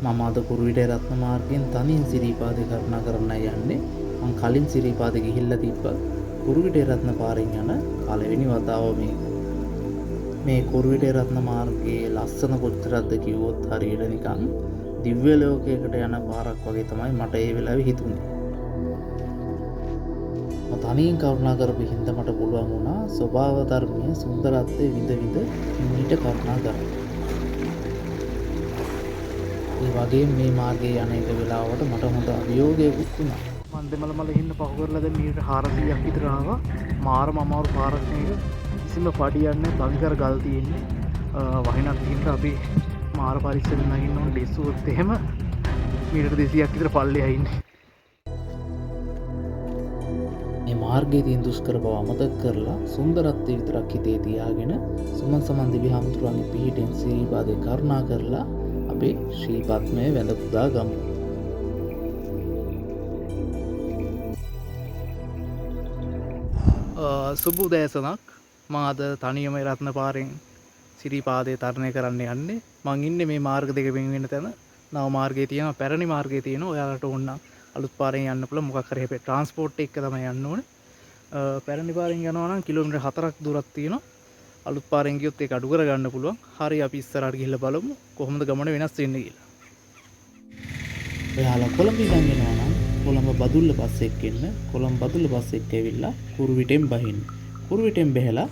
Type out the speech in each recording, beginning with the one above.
මම අද කුරුවිටේ රත්න මාර්ගයෙන් තනියෙන් සිරිපාදේ කරුණා කරන්නයි යන්නේ. මං කලින් සිරිපාදේ ගිහිල්ලා තිබ්බා. කුරුවිටේ රත්න පාරෙන් යන පළවෙනි වතාව මේක. මේ කුරුවිටේ රත්න මාර්ගයේ ලස්සන කොච්චරක්ද කිව්වොත් හරියට නිකන් දිව්‍ය ලෝකයකට යන පාරක් වගේ තමයි මට ඒ වෙලාවේ හිතුනේ. මම තනියෙන් කරුණා කරපු හින්දා මට පුළුවන් වුණා ස්වභාව ධර්මයේ සුන්දරත්වයේ විඳ විඳ හිමීට කරුණා කරන්න. ඒ වගේම මේ මාර්ගයේ යන එක වෙලාවට මට හොඳ අභියෝගයක් වුණා. මම දෙමළ මල හින්න පහු කරලා දැන් මීටර 400ක් විතර ආවා. මාරම අමාරු පාරක් මේක. කිසිම පඩියක් නැහැ, බංකර ගල් තියෙන්නේ. වහිනක් ගිහින් අපි මාර පරිස්සමෙන් නගින්න ඕනේ. ලිස්සුවොත් එහෙම මීටර 200ක් විතර පල්ලෙහා ඉන්නේ. මේ මාර්ගයේ තියෙන දුෂ්කර බව අමතක කරලා සුන්දරත්වය විතරක් හිතේ තියාගෙන සුමන් සමන් දිවි හාමුදුරුවන්ගේ පිහිටෙන් සිරිපාදේ කරුණා කරලා අපේ ශ්‍රී පත්මය වැඳ පුදා ගමු. සුබ උදෑසනක්. මම අද තනියම රත්න පාරෙන් සිරිපාදේ තරණය කරන්න යන්නේ. මං ඉන්නේ මේ මාර්ග දෙක වෙන වෙන තැන. නව මාර්ගයේ තියෙනවා, පැරණි මාර්ගයේ තියෙනවා. ඔයාලට ඕන නම් අලුත් පාරෙන් යන්න පුළුවන්. මොකක් හරි හැබැයි ට්‍රාන්ස්පෝර්ට් එක තමයි යන්න ඕනේ. පැරණි පාරෙන් යනවා නම් කිලෝමීටර් 4ක් දුරක් තියෙනවා. අලුත් පාරෙන් ගියොත් ඒක අඩු කර ගන්න පුළුවන්. හරි අපි ඉස්සරහට ගිහිල්ලා බලමු කොහොමද ගමන වෙනස් වෙන්නේ කියලා. ඔයාලා කොළඹ ඉඳන් එනවා නම් කොළඹ බදුල්ල බස් එකක එන්න. කොළඹ බදුල්ල බස් එකක ඇවිල්ලා කුරුවිටෙන් බහින්න. කුරුවිටෙන් බැහැලා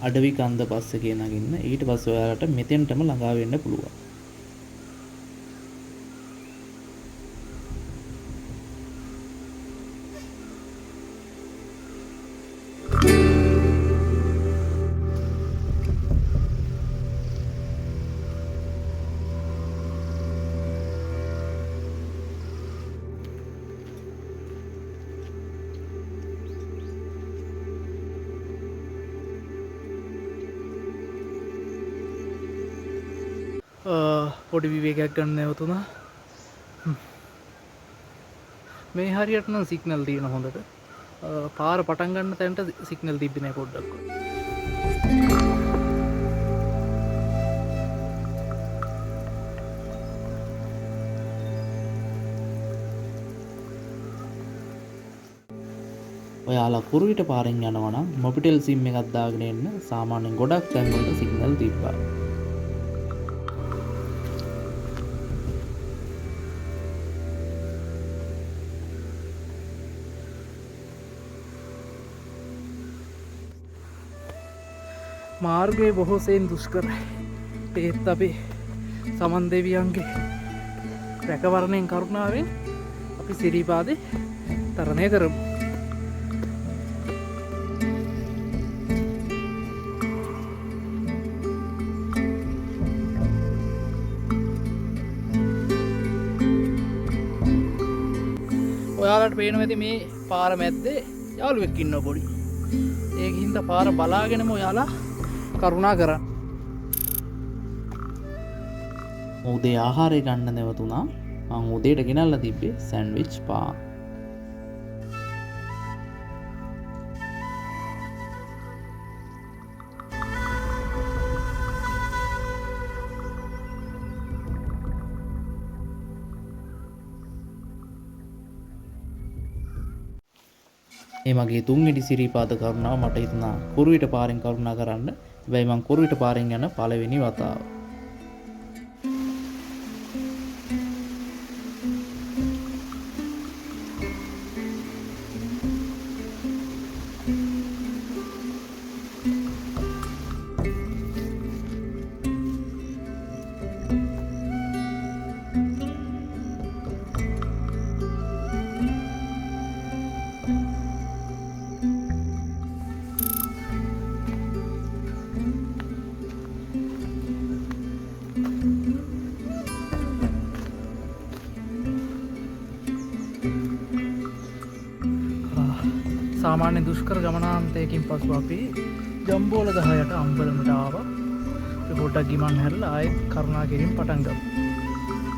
අඩවි කන්ද බස් එකේ නගින්න. ඊට පස්සේ ඔයාලට මෙතෙන්ටම ළඟා වෙන්න පුළුවන්. පොඩි විවේකයක් ගන්න නැවතුණා. මේ හරියට නම් සිග්නල් තියෙන හොඳට. පාර පටන් ගන්න තැනට සිග්නල් තිබ්බේ නැහැ පොඩ්ඩක්වත්. ඔයාලා කුරුවිට පාරෙන් යනවා නම් මොබිටෙල් සිම් එකක් දාගෙන එන්න. සාමාන්‍යයෙන් ගොඩක් තැන්වල සිග්නල් තිබ්බා. මාර්ගයේ බොහෝ සෙයින් දුෂ්කරයි. ඒත් අපි සමන් දෙවියන්ගේ රැකවරණයෙන් කරුණාවෙන් අපි සිරිපාදේ තරණය කරමු. ඔයාලට පේනවා ඇති මේ පාර මැද්දේ යාළුවෙක් ඉන්නවා පොඩි. ඒකින්ද පාර බලාගෙනම ඔයාලා කරුණා කරන්න. උදේ ආහාරය ගන්න නැවතුණා. මම උදේට ගෙනල්ලා තිබ්බේ සෑන්ඩ්විච් පාන්. මේ මගේ තුන්වෙනි සිරිපාද කරුණාව. මට හිතුණා කුරුවිට පාරෙන් කරුණා කරන්න. හැබැයි මං කුරුවිට පාරෙන් යන පළවෙනි වතාව. සාමාන්‍ය දුෂ්කර ගමනාන්තයකින් පසු අපි ජම්බෝල 10ට අම්බලමට ආවා. පොඩ්ඩක් ගිමන් හැරලා ආයෙත් කරුණා කිරීම පටන් ගමු.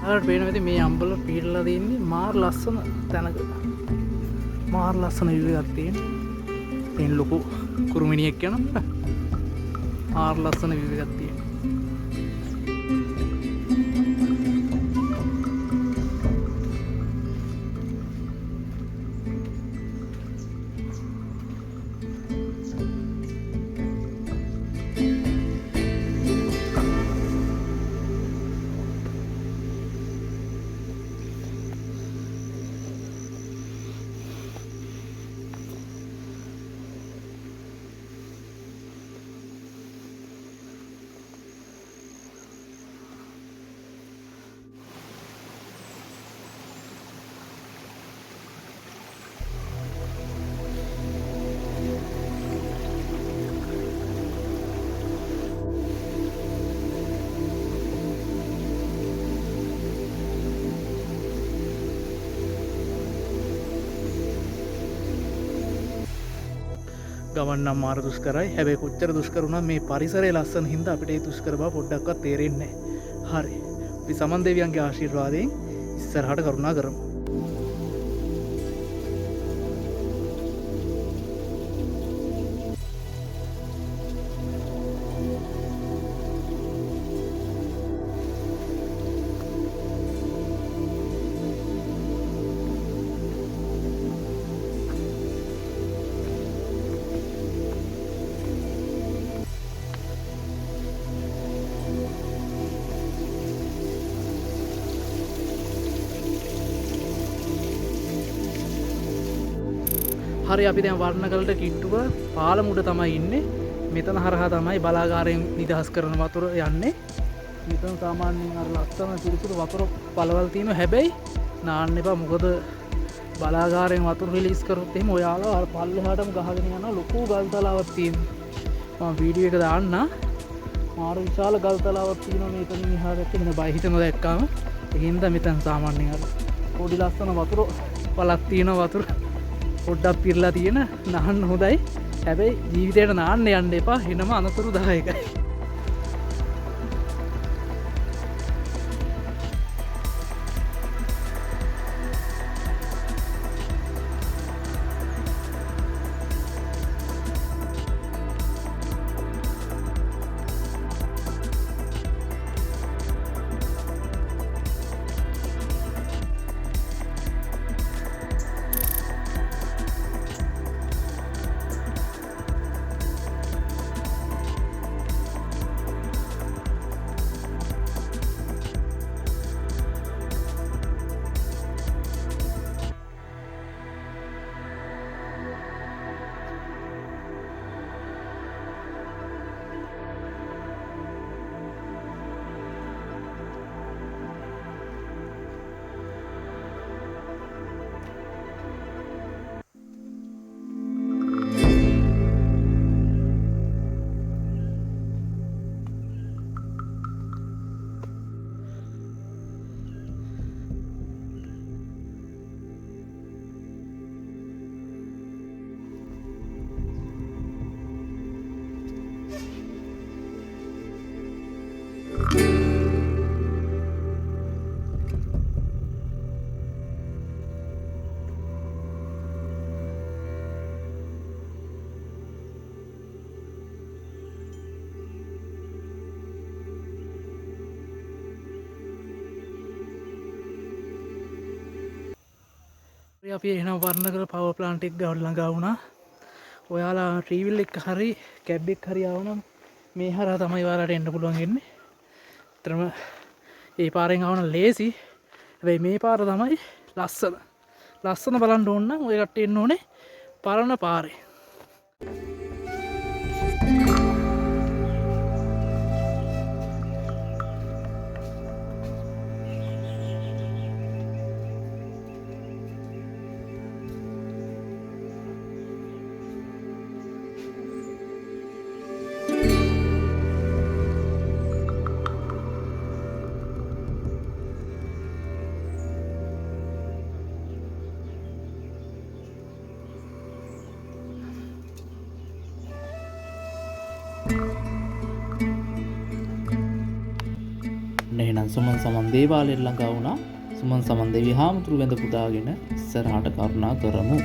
ඔයාලට පේනවා ඇති මේ අම්බල පීරලා තියෙන්නේ මාර ලස්සන තැනක. මාර ලස්සන view එකක් තියෙන. තෙන් ලොකු කුරුමිනියෙක් යනවා. මාර ලස්සන view එකක් තියෙන. ගමන් නම් මාර දුෂ්කරයි. හැබැයි කොච්චර දුෂ්කර වුණත් මේ පරිසරය ලස්සන හින්දා අපිට ඒ දුෂ්කර බව පොඩ්ඩක්වත් තේරෙන්නේ නැහැ. හරි. අපි සමන් දෙවියන්ගේ ආශිර්වාදයෙන් ඉස්සරහට කරුණා කරමු. හරි අපි දැන් වර්ණගලට කිට්ටුව පාලමුඩ තමයි ඉන්නේ. මෙතන හරහා තමයි බලාගාරයෙන් නිදහස් කරන වතුර යන්නේ. මෙතන සාමාන්‍යයෙන් අර ලස්සන පිරිසිදු වතුර පළවල් තියෙනවා. හැබැයි නාන්න එපා මොකද බලාගාරයෙන් වතුර රිලීස් කරොත් එහෙම ඔයාලා අර පල්ලෙහාටම ගහගෙන යන ලොකු ගල් තලාවක් තියෙනවා. මම වීඩියෝ එක දාන්න. මාර විශාල ගල් තලාවක් තියෙනවා මේකෙන් එහා පැත්තේ. වෙන බය හිතනවා දැක්කම. ඒ හින්දා මෙතන සාමාන්‍යයෙන් අර පොඩි ලස්සන වතුර පළක් තියෙනවා වතුර. පොඩ්ඩක් පිරලා තියෙන නාන්න හොඳයි. හැබැයි ජීවිතේට නාන්න යන්න එපා. එනම අනතුරුදායකයි. අපි එහෙනම් වර්ණගල පවර් ප්ලාන්ට් එක ගාවට ළඟා වුණා. ඔයාලා ට්‍රීවිල් එක හරි කැබ් එක හරි ආවනම් මේ හරහා තමයි ඔයාලට එන්න පුළුවන් වෙන්නේ. ඒතරම ඒ පාරෙන් ආවනම් ලේසි. හැබැයි මේ පාර තමයි ලස්සන. ලස්සන බලන්න ඕන නම් ඔය කට්ටිය එන්න ඕනේ පරණ පාරේ. එහෙනම් සුමන් සමන් දේවාලය ළඟා වුණා. සුමන් සමන් දෙවියන් හාමුදුරු වැඳ පුදාගෙන ඉස්සරහට කරුණා කරමු.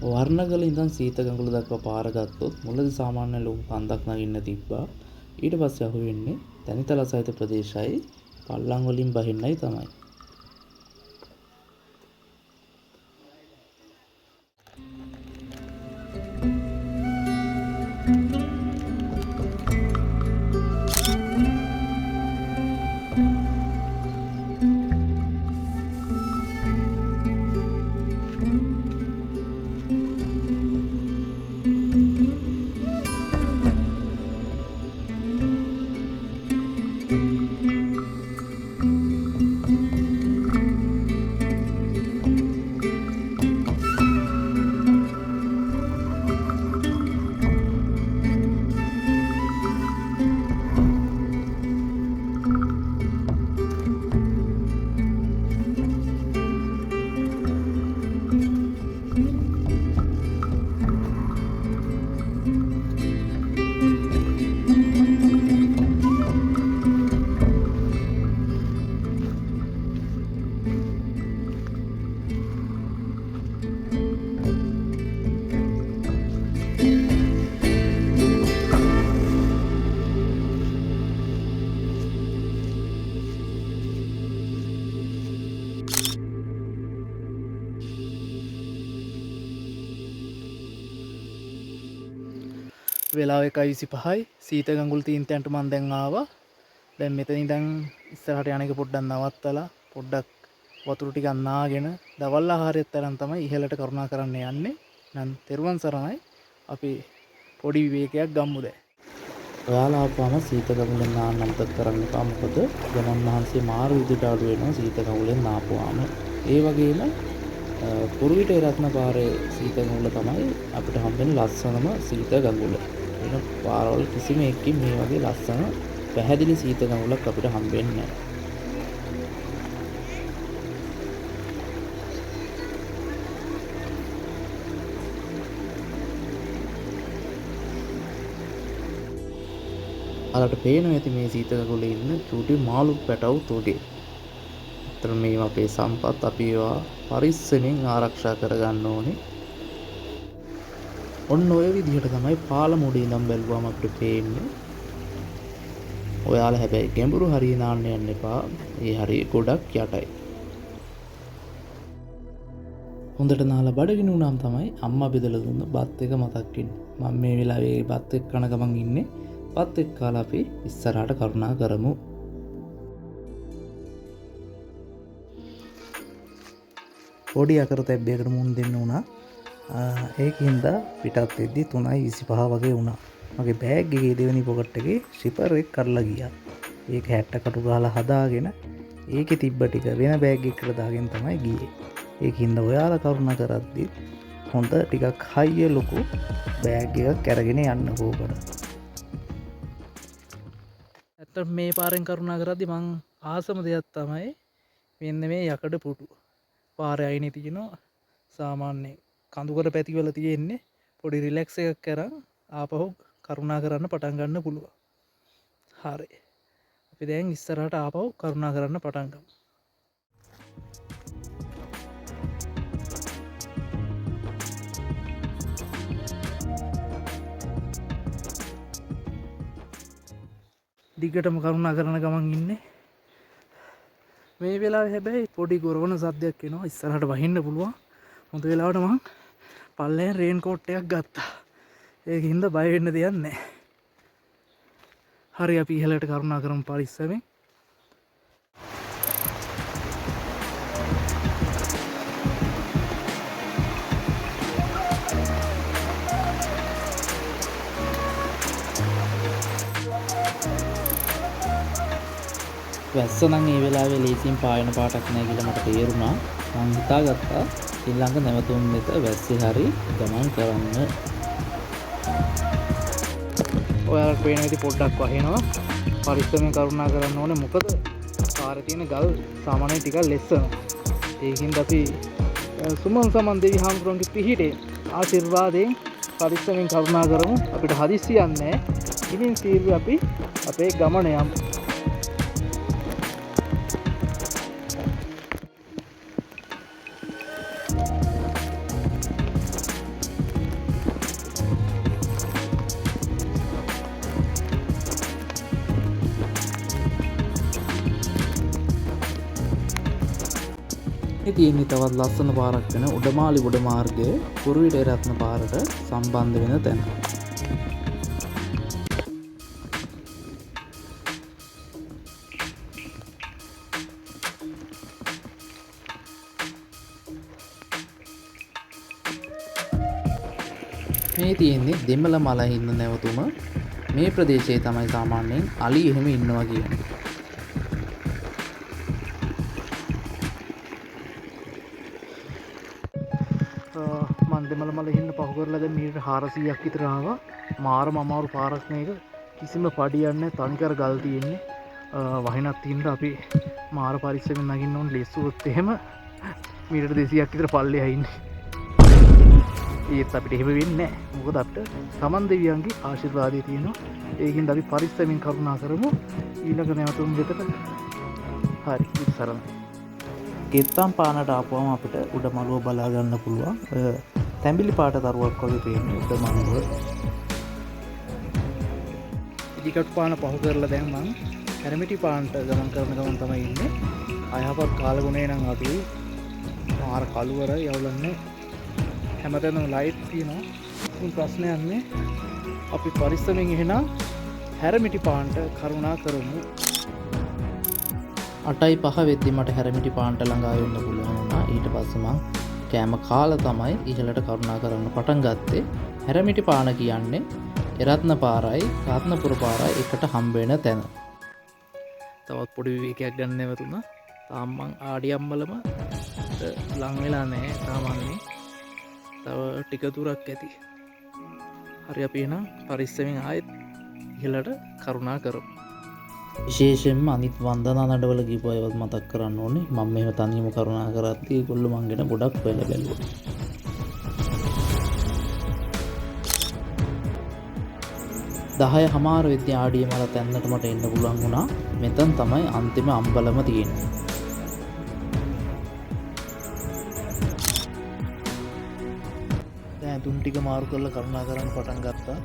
වර්ණගල ඉඳන් සීතගඟුල දක්වා පාර ගත්තොත් මුලදී සාමාන්‍ය ලොකු කන්දක් නගින්න තිබ්බා. ඊට පස්සේ අහු වෙන්නේ තනිතල සහිත ප්‍රදේශයි පල්ලම් වලින් බහින්නයි තමයි. වෙලාව 1:25යි. සීත ගඟුල් තීන්තයන්ට මම දැන් ආවා. දැන් මෙතන ඉඳන් ඉස්සරහට යන එක පොඩ්ඩක් නවත්තලා පොඩ්ඩක් වතුර ටිකක් නාගෙන දවල් ආහාරයත් තරම් තමයි ඉහළට කරුණා කරන්න යන්නේ. නම් තෙරුවන් සරණයි. අපි පොඩි විවේකයක් ගම්මු දැන්. ඔයාලා ආපුවම සීත ගඟුලෙන් නාන්න අමතක කරන්න එපා. මොකද ගමන් මහන්සිය මාරු විදිහට අඩු වෙනවා සීත ගඟුලෙන් නාපුවාම. ඒ වගේම කුරුවිට රත්න පාරේ සීත ගඟුල තමයි අපිට හම්බෙන ලස්සනම සීත ගඟුල. වෙන පාරවල් කිසිම එකකින් මේ වගේ ලස්සන පැහැදිලි සීත ගඟුලක් අපිට හම්බෙන්නේ නැහැ. අරට පේනවා ඇති මේ සීත ගඟුලේ ඉන්න චූටි මාළු පැටවුත් වගේ. අතන මේ අපේ සම්පත් අපි ඒවා පරිස්සමෙන් ආරක්ෂා කරගන්න ඕනේ. ඔන්න ඔය විදිහට තමයි පාලම උඩ ඉඳන් බැලුවාම අපිට පේන්නේ. ඔයාලා හැබැයි ගැඹුරු හරිය නාන්න යන්න එපා. ඒ හරිය ගොඩක් යටයි. හොඳට නාලා බඩගිනි වුණාම තමයි අම්මා බෙදලා දුන්න බත් එක මතක් වෙන්නේ. මම මේ වෙලාවේ බත් එක්ක කන ගමන් ඉන්නේ. බත් එක්ක කාලා අපි ඉස්සරහට කරුණා කරමු. පොඩි අකරතැබ්බයකට මුහුණ දෙන්න වුණා. ඒකින්ද පිටත් වෙද්දි 3:25 වගේ වුණා. මගේ බෑග් එකේ දෙවෙනි පොකට් එකේ ෂිපර් එක කඩලා ගියා. ඒක 60 කටු ගහලා හදාගෙන ඒකේ තිබ්බ ටික වෙන බෑග් එකකට දාගෙන තමයි ගියේ. ඒකින්ද ඔයාලා කරුණා කරද්දි හොඳ ටිකක් හයිය ලොකු බෑග් එකක් අරගෙන යන්න ඕකට. ඇත්තට මේ පාරෙන් කරුණා කරද්දි මං ආසම දෙයක් තමයි මෙන්න මේ යකඩ පුටු. පාරේ අයිනේ තියෙනවා සාමාන්‍ය කඳුකර පැතිවල තියෙන්නේ පොඩි රිලැක්ස් එකක් කරන් ආපහු කරුණා කරන්න පටන් ගන්න පුළුවන්. හරි. අපි දැන් ඉස්සරහට ආපහු කරුණා කරන්න පටන් ගමු. දිගටම කරුණා කරන ගමන් ඉන්නේ. මේ වෙලාවේ හැබැයි පොඩි ගොරවන සද්දයක් එනවා. ඉස්සරහට වහින්න පුළුවන්. හොඳ වෙලාවට මං පල්ලෙන් රේන් කෝට් එකක් ගත්තා. ඒකින්ද බය වෙන්න දෙයක් නැහැ. හරි අපි ඉහළට කරුණා කරමු පරිස්සමෙන්. වැස්ස නම් ඒ වෙලාවේ ලේසියෙන් පායන පාටක් නැහැ කියලා මට තේරුණා. මං හිතාගත්තා ශ්‍රී ලංකා නැවතුම් වෙත වැස්සේ හරි ගමන් කරන්න. ඔයාලට පේන විදිහ පොඩ්ඩක් වහිනවා. පරිස්සමෙන් කරුණා කරන්න ඕනේ. මොකද පාරේ තියෙන ගල් සාමාන්‍යයෙන් ටිකක් ලෙස්සනවා. ඒකින්ද අපි සුමන් සමන් දෙවි හාමුදුරන්ගේ පිහිටේ ආශිර්වාදයෙන් පරිස්සමෙන් කරුණා කරමු. අපිට හදිස්සියක් නැහැ. ඉතින් සීර්වි අපි අපේ ගමන යමු. තියෙන්නේ තවත් ලස්සන පාරක් වෙන උඩමාලි උඩ මාර්ගයේ කුරුවිට රත්න පාරට සම්බන්ධ වෙන තැන. මේ තියෙන්නේ දෙමළ මල ඉන්න නැවතුම. මේ ප්‍රදේශයේ තමයි සාමාන්‍යයෙන් අලි එහෙම ඉන්නවා කියන්නේ. දෙමළ මල හින්න පහු කරලා දැන් මීටර් 400ක් විතර ආවා. මාරම අමාරු පාරක් මේක. කිසිම පඩියක් නැහැ. තනිකර ගල් තියෙන්නේ. වහිනක් තියෙන අපි මාර පරිස්සමෙන් නගින්න ඕන. ලෙස්සුවොත් එහෙම මීටර් 200ක් විතර පල්ලෙහා ඉන්නේ. ඒත් අපිට එහෙම වෙන්නේ නැහැ. මොකද අපිට සමන් දෙවියන්ගේ ආශිර්වාදය තියෙනවා. ඒකින්ද අපි පරිස්සමෙන් කරුණා කරමු. ඊළඟ නැවතුම් වෙතට හරි ඉස්සරහ. ගෙත්තම් පානට ආපුවම අපිට උඩ මළුව බලා ගන්න පුළුවන්. තැඹිලි පාට තරුවක් වගේ පේන්නේ උඩ මළුව. ඉදිකටු පාන පහු කරලා දැන් මං හැරමිටි පාන්ට ගමන් කරන ගමන් තමයි ඉන්නේ. අයහපත් කාලගුණේ නම් අපි මාර කළුවර යවලන්නේ. හැමතැනම ලයිට් තියෙනවා. ඉතින් ප්‍රශ්නයක් නැහැ. අපි පරිස්සමෙන් එහෙනම් හැරමිටි පාන්ට කරුණා කරමු. 8:05 වෙද්දි මට හැරමිටි පාන්ට ළඟා වෙන්න පුළුවන් වුණා. ඊට පස්සේ මං කෑම කාලා තමයි ඉහළට කරුණා කරන්න පටන් ගත්තේ. හැරමිටි පාන කියන්නේ එරත්න පාරයි රත්නපුර පාරයි එකට හම්බ වෙන තැන. තවත් පොඩි විවේකයක් ගන්න නැවතුණා. තාම මං ආඩියම්බලම ලං වෙලා නැහැ. තාමන්නේ තව ටික දුරක් ඇති. හරි අපි එහෙනම් පරිස්සමෙන් ආයෙත් ඉහළට කරුණා කරමු. විශේෂයෙන්ම අනිත් වන්දනා නඩවල ගිහපු අයවත් මතක් කරන්න ඕනේ. මම මෙහෙම තනියම කරුණා කරද්දී ඒගොල්ලෝ මං ගැන ගොඩක් වෙල බැලුවා. 10:00 වෙද්දී ආඩියමල තැන්නට මට එන්න පුළුවන් වුණා. මෙතන තමයි අන්තිම අම්බලම තියෙන්නේ. දැන් තුන් ටික මාරු කරලා කරුණා කරන්න පටන් ගත්තා.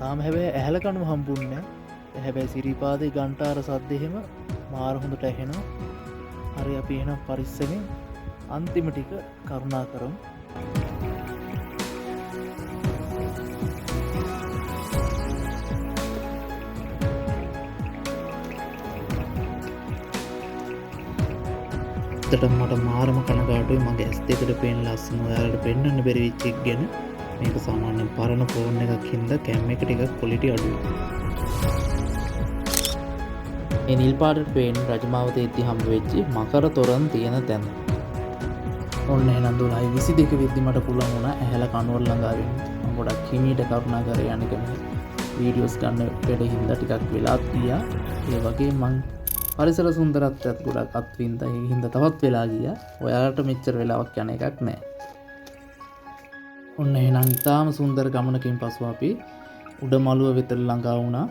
තාම හැබැයි ඇහැල කණුම හම්බුන්නේ නැහැ. හැබැයි සිරිපාදේ ගන්ටාර සද්ද එහෙම මාර හොඳට ඇහෙනවා. හරි අපි එහෙනම් පරිස්සමෙන් අන්තිම ටික කරුණා කරමු. ඇත්තටම මට මාරම කනගාටුයි මගේ ඇස් දෙකට පේන ලස්සන ඔයාලට පෙන්වන්න බැරි වෙච්ච එක ගැන. මේක සාමාන්‍යයෙන් පරණ ෆෝන් එකක් හින්දා කැම් එක ටිකක් ක්වොලිටි අඩුයි. මේ නිල් පාටට පේන රජමාවතේදී හම්බ වෙච්ච මකර තොරන් තියෙන තැන. ඔන්න එහෙනම් 12:22 වෙද්දි මට පුළුවන් වුණා ඇහැල කනුවර ළඟා වෙන්න. මම ගොඩක් හිමීට කරුණා කරේ යන්නේ කම වීඩියෝස් ගන්න වැඩ හින්දා ටිකක් වෙලාත් ගියා. ඒ වගේ මං පරිසර සුන්දරත්වයත් ගොඩක් අත්විඳා. ඒ හින්දා තවත් වෙලා ගියා. ඔයාලට මෙච්චර වෙලාවක් යන එකක් නෑ. ඔන්න එහෙනම් ඉතාම සුන්දර ගමනකින් පසු අපි උඩමළුව වෙත ළඟා වුණා.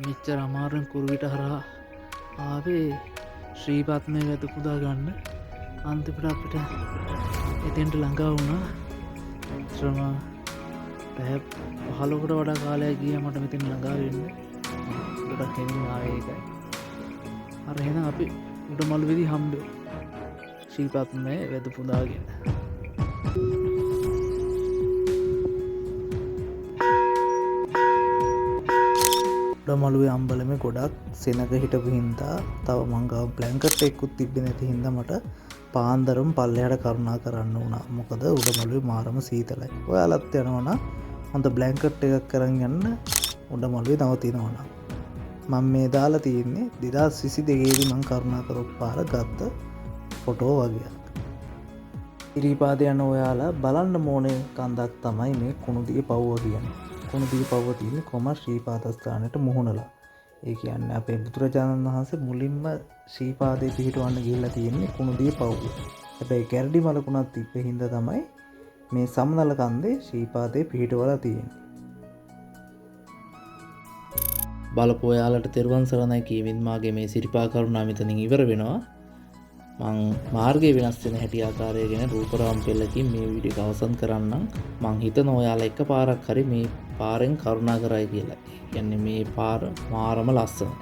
මෙච්චර අමාරුවෙන් කුරුවිට හරහා ආවේ ශ්‍රීපත්මේ වැද පුදා ගන්න. අන්තිමට අපිට එතෙන්ට ළඟා වුණා. ශ්‍රම පැය 15කට වඩා කාලයක් ගියා මට මෙතෙන් ළඟා වෙන්න. ගොඩක් කෙනින් ආවේ ඒකයි. අර එහෙනම් අපි උඩමළුවේදී හම්බෙ ශ්‍රීපත්මේ වැද පුදාගෙන. උඩමළුවේ අම්බලමේ ගොඩක් සෙනග හිටපු හින්දා තව මං ගාව බ්ලැන්කට් එකකුත් තිබ්බේ නැති හින්දා මට පාන්දරම පල්ලෙහාට කරුණා කරන්න වුණා. මොකද උඩමළුවේ මාරම සීතලයි. ඔයාලත් යනවා නම් හොඳ බ්ලැන්කට් එකක් අරන් යන්න උඩමළුවේ නවතිනවා නම්. මම මේ දාලා තියෙන්නේ 2022 දී මං කරුණා කරපු පාර ගත්ත ෆොටෝ වගේක්. ඉරිපාද යන ඔයාලා බලන්න ඕනේ කන්දක් තමයි මේ කුණුදිය පවුව කියන්නේ. කුණුදිය පවුව තියෙන්නේ කොම ශ්‍රීපාදස්ථානයට මුහුණලා. ඒ කියන්නේ අපේ බුදුරජාණන් වහන්සේ මුලින්ම ශ්‍රීපාදේ පිහිටවන්න ගිහිල්ලා තියෙන්නේ කුණුදිය පවුව. හැබැයි කැරඩි මලකුණක් තිබ්බ හින්දා තමයි මේ සම්නල කන්දේ ශ්‍රීපාදේ පිහිටවලා තියෙන්නේ. බලපු ඔයාලට තෙරුවන් සරණයි කියමින් මාගේ මේ සිරිපා කරුණා මෙතනින් ඉවර වෙනවා. මං මාර්ගය වෙනස් වෙන හැටි ආකාරය ගැන රූපරාම පෙළකින් මේ වීඩියෝ එක අවසන් කරන්නම්. මං හිතනවා ඔයාලා එක පාරක් හරි මේ පාරෙන් කරුණා කරයි කියලා. කියන්නේ මේ පාර මාරම ලස්සනයි.